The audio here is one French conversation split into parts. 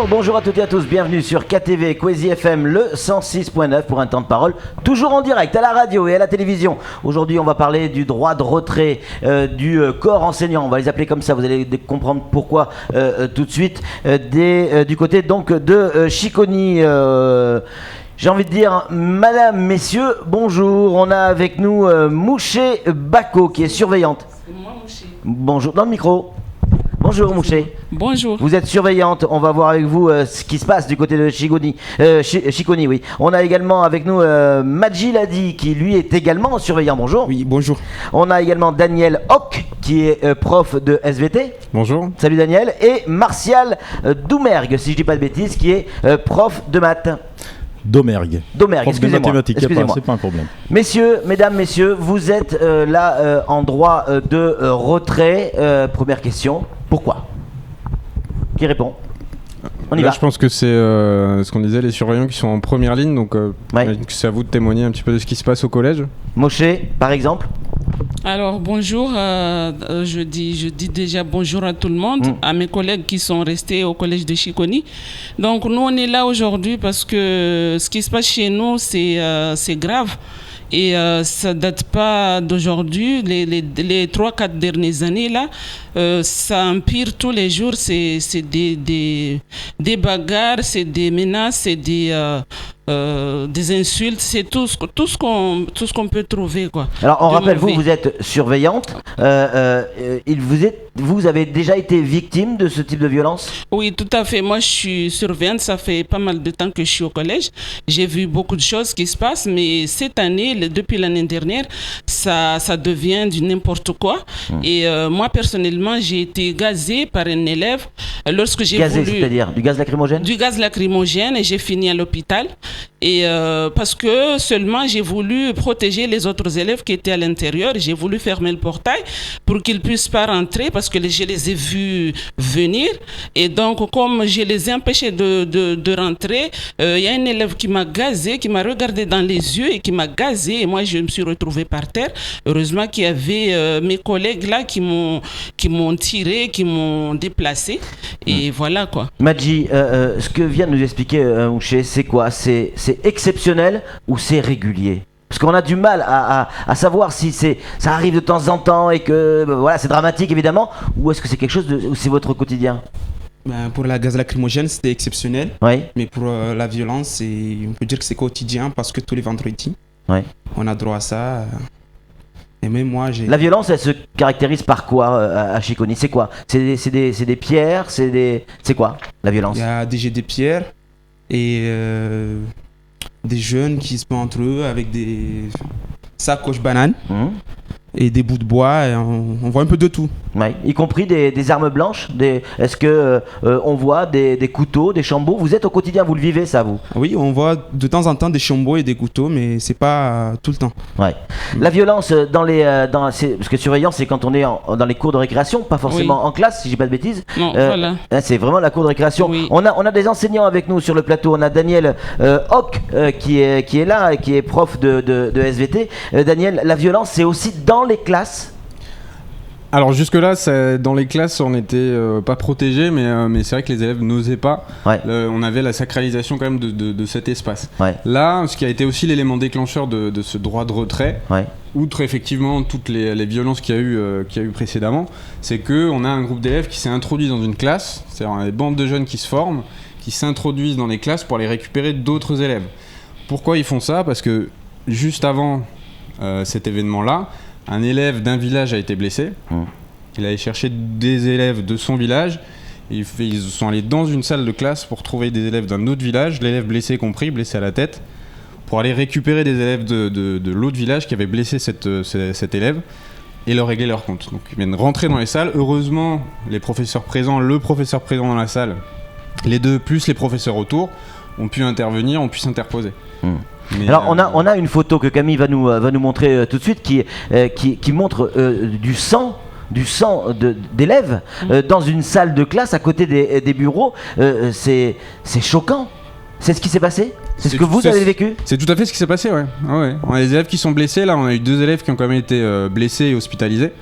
Bonjour à toutes et à tous, bienvenue sur KTV Kwezi FM le 106.9 pour un temps de parole, toujours en direct à la radio et à la télévision. Aujourd'hui on va parler du droit de retrait du corps enseignant, on va les appeler comme ça, vous allez comprendre pourquoi tout de suite, du côté donc de Chiconi. J'ai envie de dire, madame, messieurs, bonjour, on a avec nous Mouché Bako qui est surveillante. C'est moi, Mouché. Bonjour, dans le micro. Bonjour Mouché. Bonjour. Vous êtes surveillante, on va voir avec vous ce qui se passe du côté de Chiconi. Chiconi, oui. On a également avec nous Madji Ladi qui lui est également surveillant. Bonjour. Oui, bonjour. On a également Daniel Hock qui est prof de SVT. Bonjour. Salut Daniel. Et Martial Doumergue, si je dis pas de bêtises, qui est prof de maths. Domergue, excusez-moi. C'est pas un problème. Messieurs, mesdames, messieurs, vous êtes là en droit de retrait. Première question, pourquoi? Qui répond? On y va. Je pense que c'est ce qu'on disait, les surveillants qui sont en première ligne, donc j'imagine que c'est à vous de témoigner un petit peu de ce qui se passe au collège. Mouché, par exemple. Alors bonjour, je dis déjà bonjour à tout le monde, à mes collègues qui sont restés au collège de Chiconi. Donc nous on est là aujourd'hui parce que ce qui se passe chez nous c'est grave. Et ça date pas d'aujourd'hui, les 3-4 dernières années là, ça empire tous les jours, c'est des bagarres, c'est des menaces, c'est des insultes, c'est tout ce qu'on peut trouver quoi. Alors on rappelle, vous êtes surveillante, vous avez déjà été victime de ce type de violence? Oui, tout à fait. Moi, je suis surveillante. Ça fait pas mal de temps que je suis au collège. J'ai vu beaucoup de choses qui se passent, mais cette année, depuis l'année dernière, ça devient du n'importe quoi. Et moi, personnellement, j'ai été gazée par un élève lorsque j'ai Gazé, voulu... c'est-à-dire du gaz lacrymogène? Du gaz lacrymogène, et j'ai fini à l'hôpital. Et parce que seulement j'ai voulu protéger les autres élèves qui étaient à l'intérieur. J'ai voulu fermer le portail pour qu'ils ne puissent pas rentrer parce que je les ai vus venir. Et donc, comme je les ai empêchés de rentrer, il y a un élève qui m'a gazé, qui m'a regardé dans les yeux et qui m'a gazé. Et moi, je me suis retrouvée par terre. Heureusement qu'il y avait mes collègues là qui m'ont tiré, qui m'ont déplacé. Et voilà quoi. Madji, ce que vient de nous expliquer Mouché, c'est quoi? C'est exceptionnel ou c'est régulier? Parce qu'on a du mal à savoir si ça arrive de temps en temps et que voilà, c'est dramatique évidemment, ou est-ce que c'est quelque chose où c'est votre quotidien? Pour la gaz lacrymogène, c'était exceptionnel. Oui. Mais pour la violence, on peut dire que c'est quotidien parce que tous les vendredis, on a droit à ça. Et même moi, La violence, elle se caractérise par quoi à Chiconi? C'est quoi? C'est des pierres? C'est quoi la violence? Il y a des jets de pierres et des jeunes qui se battent entre eux avec des sacoches bananes et des bouts de bois. Et on voit un peu de tout. Ouais. Y compris des armes blanches. Est-ce que on voit des couteaux, des chambeaux? Vous êtes au quotidien, vous le vivez ça, vous? Oui, on voit de temps en temps des chambeaux et des couteaux, mais c'est pas tout le temps. Ouais. La violence parce que surveillant, c'est quand on est dans les cours de récréation, pas forcément en classe, si j'ai pas de bêtises. Non, voilà. C'est vraiment la cour de récréation. Oui. On a des enseignants avec nous sur le plateau. On a Daniel Hock qui est là, qui est prof de SVT. Daniel, la violence, c'est aussi dans les classes? Alors jusque-là, dans les classes, on n'était pas protégés, mais c'est vrai que les élèves n'osaient pas. Ouais. On avait la sacralisation quand même de cet espace. Ouais. Là, ce qui a été aussi l'élément déclencheur de ce droit de retrait, outre effectivement toutes les violences qu'il y a eu précédemment, c'est qu'on a un groupe d'élèves qui s'est introduit dans une classe, c'est-à-dire des bandes de jeunes qui se forment, qui s'introduisent dans les classes pour aller récupérer d'autres élèves. Pourquoi ils font ça? Parce que juste avant cet événement-là, un élève d'un village a été blessé. Il allait chercher des élèves de son village. Ils sont allés dans une salle de classe pour trouver des élèves d'un autre village, l'élève blessé compris, blessé à la tête, pour aller récupérer des élèves de l'autre village qui avaient blessé cet élève et leur régler leur compte. Donc ils viennent rentrer dans les salles. Heureusement, le professeur présent dans la salle, les deux plus les professeurs autour, ont pu intervenir, ont pu s'interposer. Mais alors on a une photo que Camille va nous montrer tout de suite qui montre du sang d'élèves dans une salle de classe à côté des bureaux. C'est choquant. C'est ce qui s'est passé? C'est ce que vous avez vécu? C'est tout à fait ce qui s'est passé, ouais. On a des élèves qui sont blessés. Là, on a eu 2 élèves qui ont quand même été blessés et hospitalisés.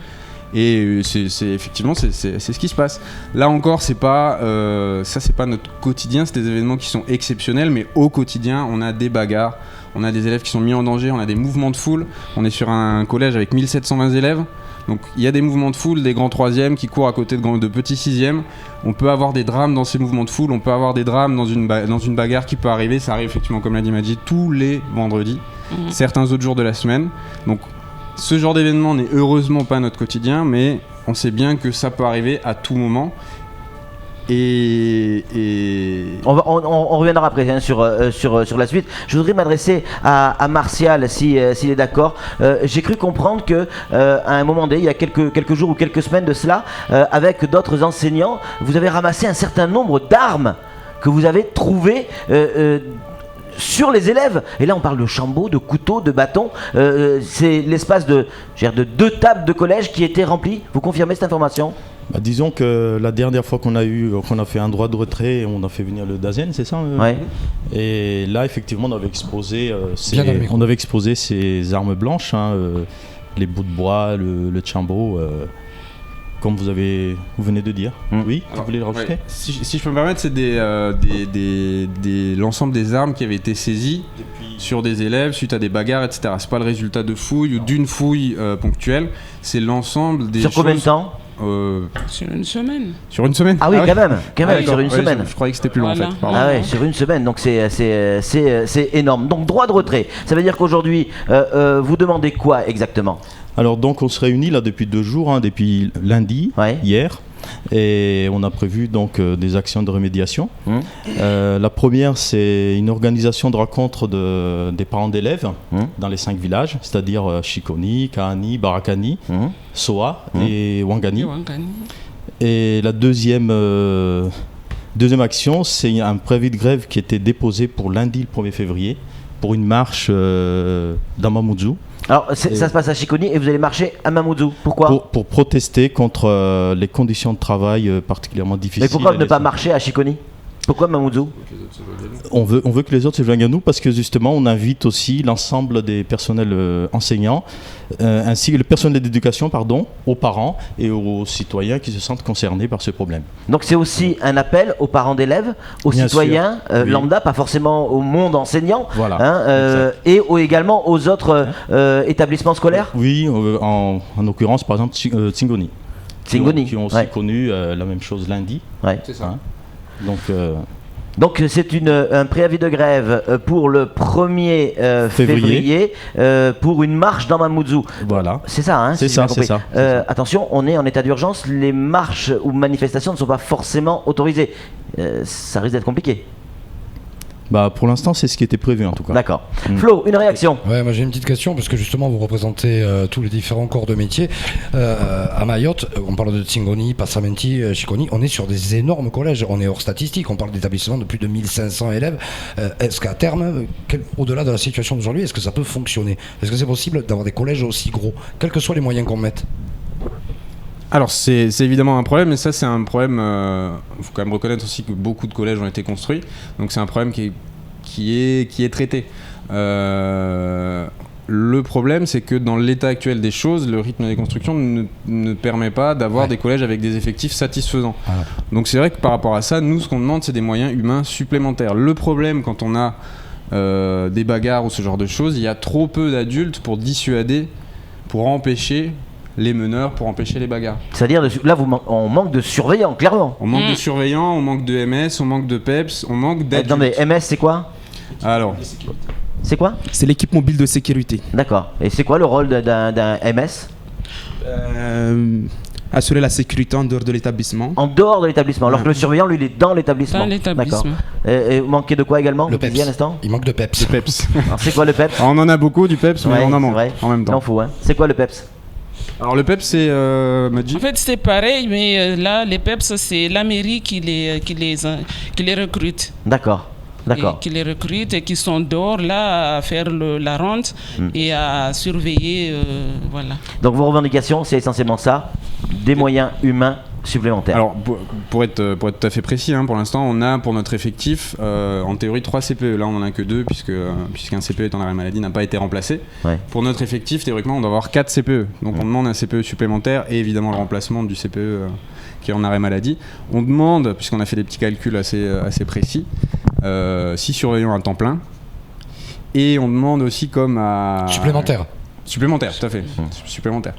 Et effectivement c'est ce qui se passe. Là encore, c'est pas notre quotidien, c'est des événements qui sont exceptionnels, mais au quotidien, on a des bagarres, on a des élèves qui sont mis en danger, on a des mouvements de foule. On est sur un collège avec 1720 élèves. Donc il y a des mouvements de foule, des grands troisièmes qui courent à côté de petits sixièmes. On peut avoir des drames dans ces mouvements de foule, on peut avoir des drames dans une bagarre qui peut arriver. Ça arrive effectivement, comme l'a dit Madji, tous les vendredis, certains autres jours de la semaine. Donc ce genre d'événement n'est heureusement pas notre quotidien, mais on sait bien que ça peut arriver à tout moment. Et on reviendra après hein, sur la suite. Je voudrais m'adresser à Martial s'il est d'accord. J'ai cru comprendre que à un moment donné, il y a quelques jours ou quelques semaines de cela, avec d'autres enseignants, vous avez ramassé un certain nombre d'armes que vous avez trouvées sur les élèves. Et là on parle de chambots, de couteaux, de bâtons. C'est l'espace de 2 tables de collège qui étaient remplies. Vous confirmez cette information ? Disons que la dernière fois qu'on a fait un droit de retrait, on a fait venir le Dazen, c'est ça Ouais. Et là, effectivement, on avait exposé ces armes blanches, les bouts de bois, le chambo, comme vous venez de dire. Oui, vous voulez le rajouter ? Ouais. Si je peux me permettre, c'est l'ensemble des armes qui avaient été saisies sur des élèves suite à des bagarres, etc. C'est pas le résultat de fouilles ou d'une fouille ponctuelle, c'est l'ensemble des choses... Sur combien de temps ? Sur une semaine. Sur une semaine ? Ah oui, quand même, sur une semaine. Je croyais que c'était plus long en fait. Pardon. Ah ouais, sur une semaine, donc c'est énorme. Donc droit de retrait, ça veut dire qu'aujourd'hui, vous demandez quoi exactement ? Alors donc on se réunit là depuis 2 jours, depuis lundi, hier, et on a prévu donc des actions de remédiation. La première, c'est une organisation de rencontre des parents d'élèves dans les 5 villages, c'est-à-dire Chikoni, Kahani, Barakani, Soa et Wangani. Et la deuxième action, c'est un préavis de grève qui était déposé pour lundi le 1er février pour une marche d'Amamoudzou. Alors ça se passe à Chikoni et vous allez marcher à Mamoudzou. Pourquoi ? Pour protester contre les conditions de travail particulièrement difficiles. Mais pourquoi ne pas marcher à Chikoni ? Pourquoi Mamoudzou ? On veut que les autres se joignent à nous parce que justement on invite aussi l'ensemble des personnels enseignants ainsi que le personnel d'éducation aux parents et aux citoyens qui se sentent concernés par ce problème. Donc c'est aussi un appel aux parents d'élèves, aux Bien citoyens lambda, pas forcément au monde enseignant, voilà, et également aux autres établissements scolaires. Oui, en l'occurrence par exemple Tsingoni. Qui ont aussi connu la même chose lundi. Ouais. C'est ça. Donc c'est un préavis de grève pour le 1er février pour une marche dans Mamoudzou. Voilà. C'est ça, hein, c'est ça. Attention, on est en état d'urgence, les marches ou manifestations ne sont pas forcément autorisées. Ça risque d'être compliqué. Pour l'instant, c'est ce qui était prévu en tout cas. D'accord. Flo, une réaction ? Ouais, moi j'ai une petite question parce que justement vous représentez tous les différents corps de métier. À Mayotte, on parle de Tsingoni, Passamenti, Chikoni, on est sur des énormes collèges, on est hors statistique, on parle d'établissements de plus de 1500 élèves. Est-ce qu'à terme, au-delà de la situation d'aujourd'hui, est-ce que ça peut fonctionner ? Est-ce que c'est possible d'avoir des collèges aussi gros, quels que soient les moyens qu'on mette ? Alors c'est évidemment un problème, mais ça c'est un problème, faut quand même reconnaître aussi que beaucoup de collèges ont été construits, donc c'est un problème qui est traité. Le problème, c'est que dans l'état actuel des choses, le rythme des constructions ne permet pas d'avoir des collèges avec des effectifs satisfaisants. Donc c'est vrai que par rapport à ça, nous ce qu'on demande, c'est des moyens humains supplémentaires. Le problème quand on a des bagarres ou ce genre de choses, il y a trop peu d'adultes pour dissuader, pour empêcher les meneurs, pour empêcher les bagarres. C'est-à-dire, là, on manque de surveillants, clairement. On manque de surveillants, on manque de MS, on manque de PEPS, on manque d'adultes. Attendez, MS, c'est quoi ? Alors, c'est quoi ? C'est l'équipe mobile de sécurité. D'accord. Et c'est quoi le rôle d'un MS ? Assurer la sécurité en dehors de l'établissement. En dehors de l'établissement, alors que le surveillant, lui, il est dans l'établissement. Dans l'établissement. D'accord. Et vous manquez de quoi également ? Le PEPS. À l'instant ? Il manque de PEPS. le PEPS. Alors, c'est quoi le PEPS ? On en a beaucoup du PEPS, mais on en manque en même temps. Il en faut, hein. C'est quoi le PEPS ? Alors le PEPS, c'est Madji. En fait, c'est pareil, mais là, les PEPS, c'est la mairie qui les recrute. D'accord. Et qui les recrutent et qui sont dehors là à faire la ronde et à surveiller. Voilà. Donc vos revendications, c'est essentiellement ça, des moyens humains supplémentaires. Alors, pour être tout à fait précis, hein, pour l'instant, on a pour notre effectif, en théorie, 3 CPE. Là, on n'en a que 2, puisqu'un CPE étant arrêt maladie n'a pas été remplacé. Ouais. Pour notre effectif, théoriquement, on doit avoir 4 CPE. Donc, on demande un CPE supplémentaire et évidemment le remplacement du CPE qui est en arrêt maladie. On demande, puisqu'on a fait des petits calculs assez précis, 6 surveillants à temps plein. Et on demande aussi comme à... Supplémentaire, tout à fait. Supplémentaire.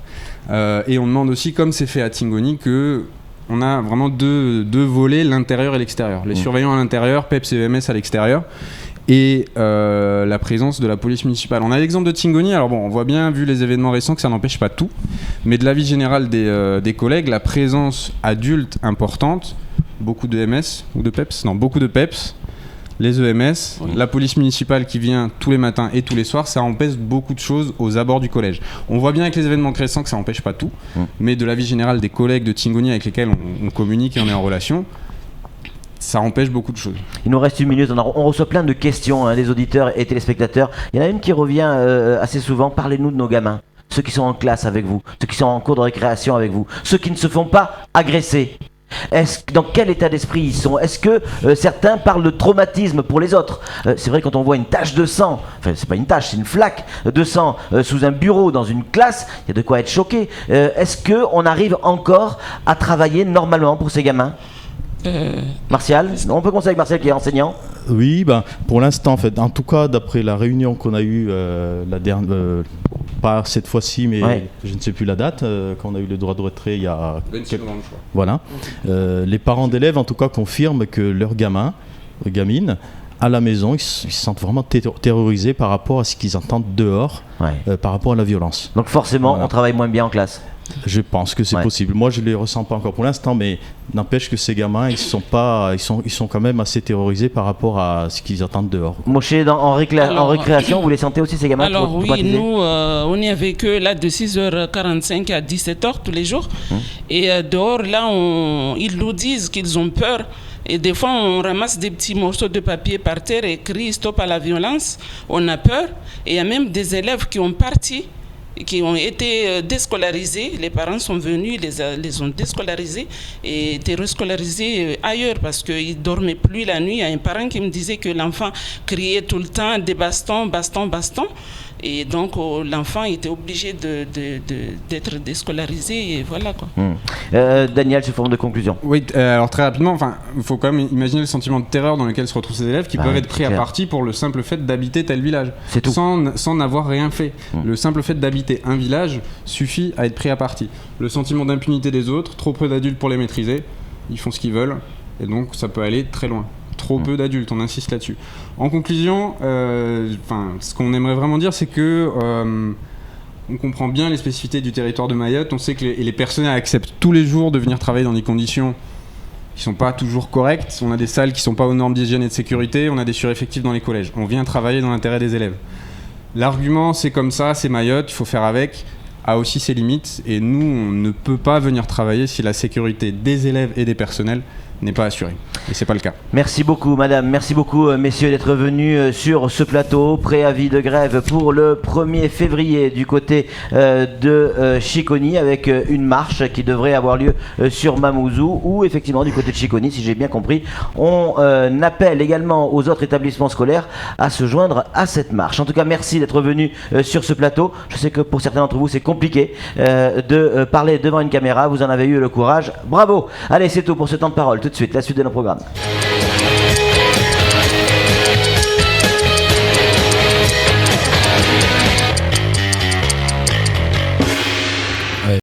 Et on demande aussi, comme c'est fait à Tingoni, qu'on a vraiment deux volets, l'intérieur et l'extérieur. Les surveillants à l'intérieur, PEPS et EMS à l'extérieur. Et la présence de la police municipale. On a l'exemple de Tingoni, alors bon, on voit bien, vu les événements récents, que ça n'empêche pas tout. Mais de l'avis général des collègues, la présence adulte importante, beaucoup de EMS, ou de PEPS, non, beaucoup de PEPS, les EMS, la police municipale qui vient tous les matins et tous les soirs, ça empêche beaucoup de choses aux abords du collège. On voit bien avec les événements récents que ça n'empêche pas tout, mais de l'avis général des collègues de Tingoni avec lesquels on communique et on est en relation, ça empêche beaucoup de choses. Il nous reste 1 minute, on reçoit plein de questions des auditeurs et téléspectateurs. Il y en a une qui revient assez souvent, parlez-nous de nos gamins, ceux qui sont en classe avec vous, ceux qui sont en cours de récréation avec vous, ceux qui ne se font pas agresser. Dans quel état d'esprit ils sont? Est-ce que certains parlent de traumatisme pour les autres? C'est vrai, quand on voit une tache de sang, enfin c'est pas une tache, c'est une flaque de sang sous un bureau dans une classe, il y a de quoi être choqué. Est-ce qu'on arrive encore à travailler normalement pour ces gamins? Martial, on peut commencer avec Martial qui est enseignant. Oui, pour l'instant en fait, en tout cas d'après la réunion qu'on a eue la dernière, pas cette fois-ci, mais je ne sais plus la date, quand on a eu le droit de retrait il y a 26 novembre, je crois. Voilà, les parents d'élèves en tout cas confirment que leurs gamines à la maison, ils se sentent vraiment terrorisés par rapport à ce qu'ils entendent dehors, par rapport à la violence. Donc forcément, on travaille moins bien en classe. Je pense que c'est possible. Moi, je ne les ressens pas encore pour l'instant, mais n'empêche que ces gamins, ils sont quand même assez terrorisés par rapport à ce qu'ils entendent dehors. Moshe, en récréation, vous les sentez aussi, ces gamins? Alors oui, nous, on est avec eux là de 6h45 à 17h tous les jours. Et dehors, là, ils nous disent qu'ils ont peur. Et des fois, on ramasse des petits morceaux de papier par terre et crie « Stop à la violence ». On a peur. Et il y a même des élèves qui ont parti, qui ont été déscolarisés. Les parents sont venus, les ont déscolarisés et étaient rescolarisés ailleurs parce qu'ils ne dormaient plus la nuit. Il y a un parent qui me disait que l'enfant criait tout le temps des bastons, bastons, bastons. Et donc l'enfant était obligé d'être déscolarisé et voilà quoi. Daniel, sous forme de conclusion. Oui, alors très rapidement, il faut quand même imaginer le sentiment de terreur dans lequel se retrouvent ces élèves qui peuvent être pris à partie pour le simple fait d'habiter tel village. C'est tout. Sans n'avoir rien fait. Le simple fait d'habiter un village suffit à être pris à partie. Le sentiment d'impunité des autres, trop peu d'adultes pour les maîtriser, ils font ce qu'ils veulent et donc ça peut aller très loin. Trop peu d'adultes, on insiste là-dessus. En conclusion, ce qu'on aimerait vraiment dire, c'est que on comprend bien les spécificités du territoire de Mayotte. On sait que les personnels acceptent tous les jours de venir travailler dans des conditions qui sont pas toujours correctes. On a des salles qui sont pas aux normes d'hygiène et de sécurité. On a des sureffectifs dans les collèges. On vient travailler dans l'intérêt des élèves. L'argument, c'est comme ça, c'est Mayotte, il faut faire avec, a aussi ses limites. Et nous, on ne peut pas venir travailler si la sécurité des élèves et des personnels n'est pas assuré. Et c'est pas le cas. Merci beaucoup madame, merci beaucoup messieurs d'être venus sur ce plateau. Préavis de grève pour le 1er février du côté de Chiconi avec une marche qui devrait avoir lieu sur Mamoudzou ou effectivement du côté de Chiconi si j'ai bien compris. On appelle également aux autres établissements scolaires à se joindre à cette marche. En tout cas merci d'être venus sur ce plateau. Je sais que pour certains d'entre vous c'est compliqué de parler devant une caméra. Vous en avez eu le courage. Bravo. Allez, c'est tout pour ce temps de parole. Tout de suite, la suite de nos programmes.